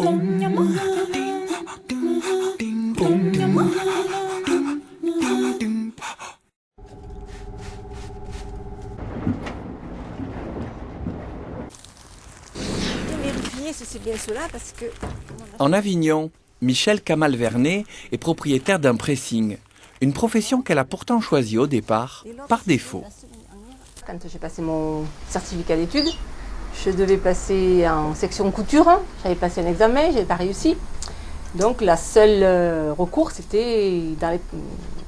Vérifier si c'est bien cela parce que... En Avignon, Michèle Kamal-Vernet est propriétaire d'un pressing, une profession qu'elle a pourtant choisie au départ par défaut. Quand j'ai passé mon certificat d'études, je devais passer en section couture. J'avais passé un examen, je n'avais pas réussi. Donc la seule recours, c'était dans les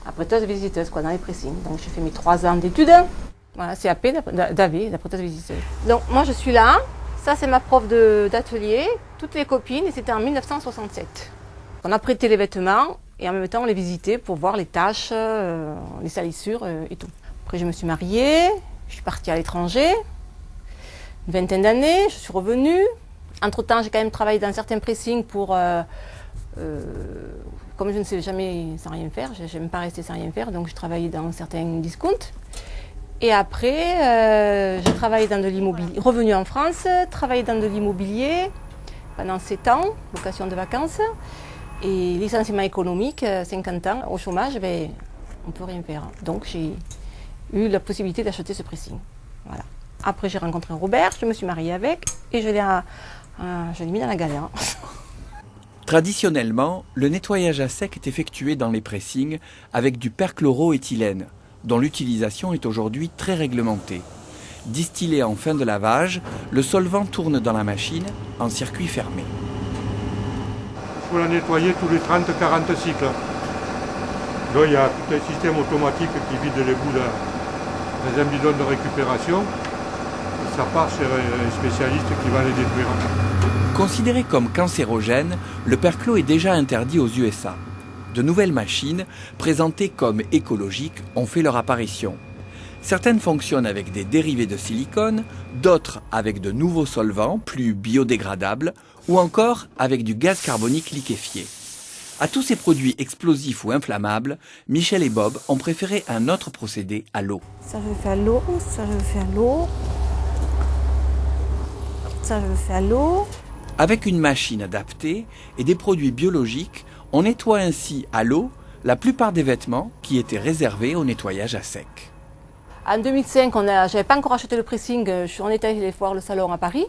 apprêteuse-visiteuse, dans les pressings. Donc j'ai fait mes 3 ans d'études. Voilà, CAP d'AV, d'apprêteuse-visiteuse. Donc moi je suis là, ça c'est ma prof d'atelier, toutes les copines, et c'était en 1967. On apprêtait les vêtements et en même temps on les visitait pour voir les taches, les salissures et tout. Après je me suis mariée, je suis partie à l'étranger, une vingtaine d'années, je suis revenue. Entre-temps j'ai quand même travaillé dans certains pressings pour... comme je ne sais jamais sans rien faire, je n'aime pas rester sans rien faire, donc je travaillais dans certains discounts. Et après, j'ai travaillé dans de l'immobilier, revenue en France, travaillé dans de l'immobilier pendant 7 ans, location de vacances, et licenciement économique, 50 ans, au chômage, ben, on ne peut rien faire. Donc j'ai eu la possibilité d'acheter ce pressing. Voilà. Après j'ai rencontré Robert, je me suis mariée avec, et je l'ai mis dans la galère. Traditionnellement, le nettoyage à sec est effectué dans les pressings avec du perchloroéthylène, dont l'utilisation est aujourd'hui très réglementée. Distillé en fin de lavage, le solvant tourne dans la machine en circuit fermé. Il faut la nettoyer tous les 30-40 cycles. Donc il y a tout un système automatique qui vide les bouts dans un bidon de récupération. Et ça part chez un spécialiste qui va les détruire. Considéré comme cancérogène, le perchlor est déjà interdit aux USA. De nouvelles machines, présentées comme écologiques, ont fait leur apparition. Certaines fonctionnent avec des dérivés de silicone, d'autres avec de nouveaux solvants plus biodégradables ou encore avec du gaz carbonique liquéfié. À tous ces produits explosifs ou inflammables, Michèle et Bob ont préféré un autre procédé à l'eau. Ça je le fais à l'eau, ça je le fais à l'eau, ça je le fais à l'eau. Avec une machine adaptée et des produits biologiques, on nettoie ainsi à l'eau la plupart des vêtements qui étaient réservés au nettoyage à sec. En 2005, j'avais pas encore acheté le pressing, on était allé voir le salon à Paris.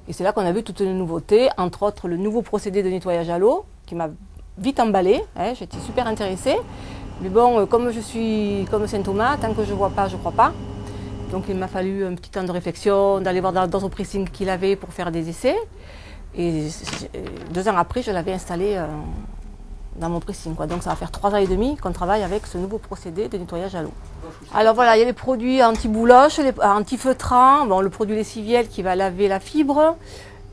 Et c'est là qu'on a vu toutes les nouveautés, entre autres le nouveau procédé de nettoyage à l'eau, qui m'a vite emballée, j'étais super intéressée. Mais bon, comme je suis comme Saint Thomas, tant que je ne vois pas, je ne crois pas. Donc il m'a fallu un petit temps de réflexion, d'aller voir d'autres pressings qu'il avait pour faire des essais. Et 2 ans après, je l'avais installé dans mon pressing. Donc ça va faire 3 ans et demi qu'on travaille avec ce nouveau procédé de nettoyage à l'eau. Alors voilà, il y a les produits anti-bouloches, anti-feutrants, le produit lessiviel qui va laver la fibre,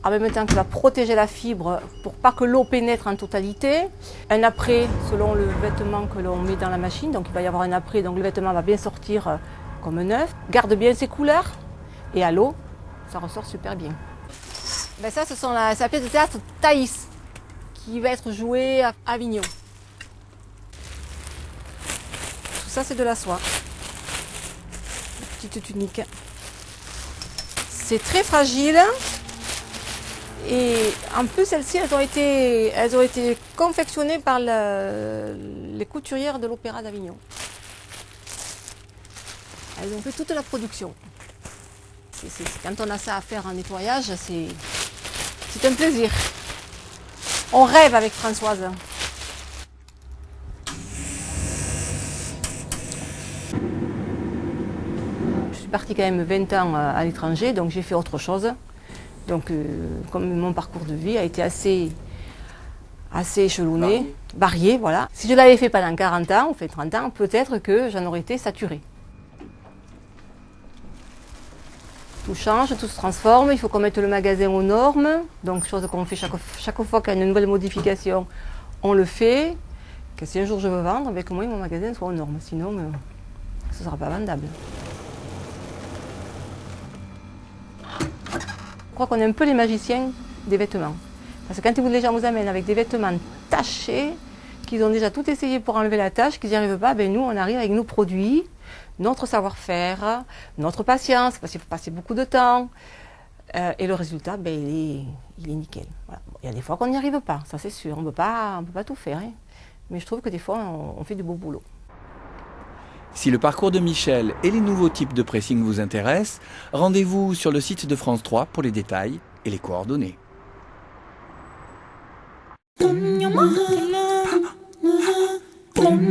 en même temps qui va protéger la fibre pour pas que l'eau pénètre en totalité. Un après, selon le vêtement que l'on met dans la machine, donc il va y avoir un après, donc le vêtement va bien sortir comme neuf, garde bien ses couleurs, et à l'eau, ça ressort super bien. Ben ça, c'est la pièce de théâtre Thaïs, qui va être jouée à Avignon. Tout ça, c'est de la soie. Petite tunique. C'est très fragile. Et en plus, celles-ci, elles ont été confectionnées par les couturières de l'Opéra d'Avignon. Elles ont fait toute la production. Quand on a ça à faire en nettoyage, c'est un plaisir. On rêve avec Françoise. Je suis partie quand même 20 ans à l'étranger, donc j'ai fait autre chose. Donc, comme mon parcours de vie a été assez échelonné, varié, voilà. Si je l'avais fait pendant 40 ans, ou fait 30 ans, peut-être que j'en aurais été saturée. Tout change, tout se transforme, il faut qu'on mette le magasin aux normes, donc chose qu'on fait chaque fois qu'il y a une nouvelle modification, on le fait. Que si un jour je veux vendre, avec moi mon magasin soit aux normes, sinon ce ne sera pas vendable. Je crois qu'on est un peu les magiciens des vêtements. Parce que quand les gens vous amènent avec des vêtements tachés, qu'ils ont déjà tout essayé pour enlever la tache, qu'ils n'y arrivent pas, ben nous on arrive avec nos produits, notre savoir-faire, notre patience, parce qu'il faut passer beaucoup de temps, Et le résultat, ben, il est nickel. Voilà. Bon, il y a des fois qu'on n'y arrive pas, ça c'est sûr, on ne peut pas tout faire. Hein. Mais je trouve que des fois, on fait du beau boulot. Si le parcours de Michel et les nouveaux types de pressing vous intéressent, rendez-vous sur le site de France 3 pour les détails et les coordonnées. Pom,